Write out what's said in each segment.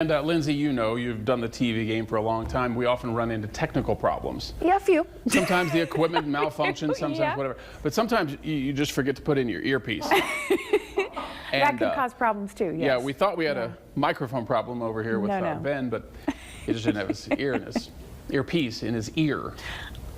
And Lindsay, you know, you've done the TV game for a long time. We often run into technical problems. Yeah, a few. Sometimes the equipment malfunctions, sometimes whatever. But sometimes you just forget to put in your earpiece. That can cause problems too, yes. Yeah, we thought we had a microphone problem over here with Ben, but he just didn't have his earpiece in his ear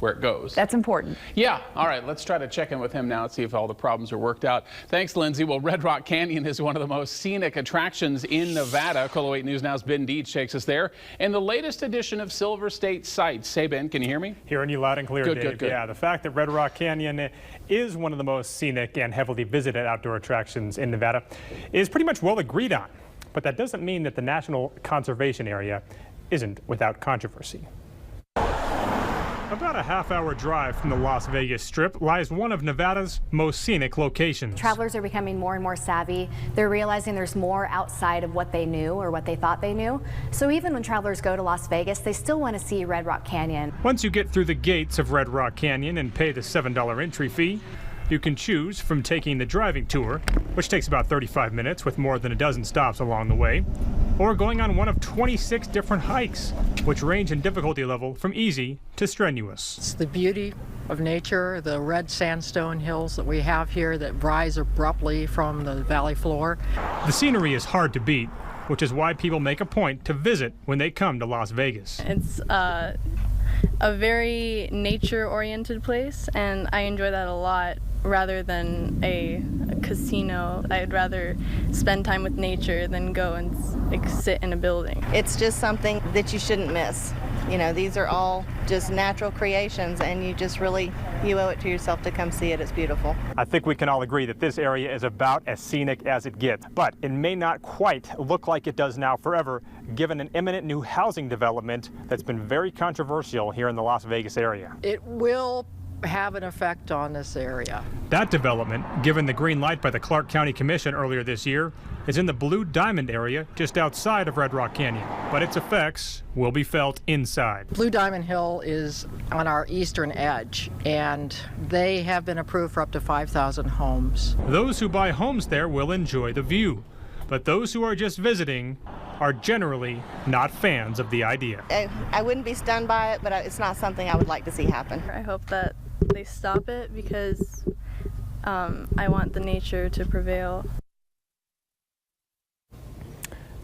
where it goes. That's important. Yeah. All right. Let's try to check in with him now and see if all the problems are worked out. Thanks, Lindsay. Well, Red Rock Canyon is one of the most scenic attractions in Nevada. KOLO 8 News Now's Ben Deach takes us there. And the latest edition of Silver State Sights. Hey, Ben, can you hear me? Hearing you loud and clear, Dave. Good. Yeah, the fact that Red Rock Canyon is one of the most scenic and heavily visited outdoor attractions in Nevada is pretty much well agreed on. But that doesn't mean that the National Conservation Area isn't without controversy. About a half-hour drive from the Las Vegas Strip lies one of Nevada's most scenic locations. Travelers are becoming more and more savvy. They're realizing there's more outside of what they knew or what they thought they knew. So even when travelers go to Las Vegas, they still want to see Red Rock Canyon. Once you get through the gates of Red Rock Canyon and pay the $7 entry fee, you can choose from taking the driving tour, which takes about 35 minutes with more than a dozen stops along the way, or going on one of 26 different hikes, which range in difficulty level from easy to strenuous. It's the beauty of nature, the red sandstone hills that we have here that rise abruptly from the valley floor. The scenery is hard to beat, which is why people make a point to visit when they come to Las Vegas. It's a very nature-oriented place, and I enjoy that a lot. Rather than a casino, I'd rather spend time with nature than go and sit in a building. It's just something that you shouldn't miss. You know, these are all just natural creations, and you owe it to yourself to come see it. It's beautiful. I think we can all agree that this area is about as scenic as it gets, but it may not quite look like it does now forever, given an imminent new housing development that's been very controversial here in the Las Vegas area. It will have an effect on this area. That development, given the green light by the Clark County Commission earlier this year, is in the Blue Diamond area just outside of Red Rock Canyon, but its effects will be felt inside. Blue Diamond Hill is on our eastern edge, and they have been approved for up to 5,000 homes. Those who buy homes there will enjoy the view, but those who are just visiting are generally not fans of the idea. I wouldn't be stunned by it, but it's not something I would like to see happen. I hope that they stop it because I want the nature to prevail.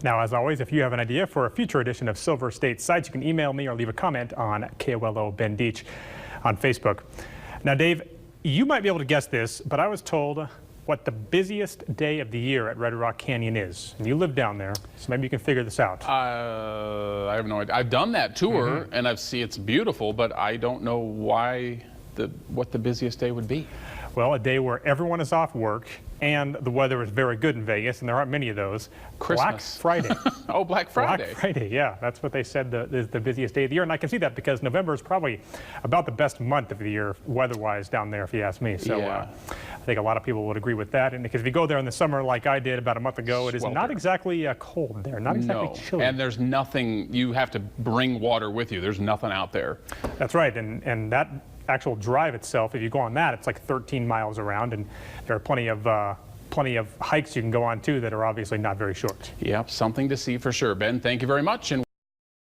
Now, as always, if you have an idea for a future edition of Silver State Sights, you can email me or leave a comment on KOLO Ben Deach on Facebook. Now, Dave, you might be able to guess this, but I was told what the busiest day of the year at Red Rock Canyon is. And you live down there, so maybe you can figure this out. I have no idea. I've done that tour, and it's beautiful, but I don't know what the busiest day would be. Well, a day where everyone is off work and the weather is very good in Vegas, and there aren't many of those. Christmas. Black Friday. Oh, Black Friday. Black Friday, yeah. That's what they said is the busiest day of the year. And I can see that because November is probably about the best month of the year weather-wise down there, if you ask me. So yeah. I think a lot of people would agree with that. And because if you go there in the summer like I did about a month ago, it is not exactly cold there, not exactly chilly. And there's nothing, you have to bring water with you. There's nothing out there. That's right. And that actual drive itself, if you go on that, it's like 13 miles around, and there are plenty of hikes you can go on too that are obviously not very short. Yep, something to see for sure. Ben, thank you very much. And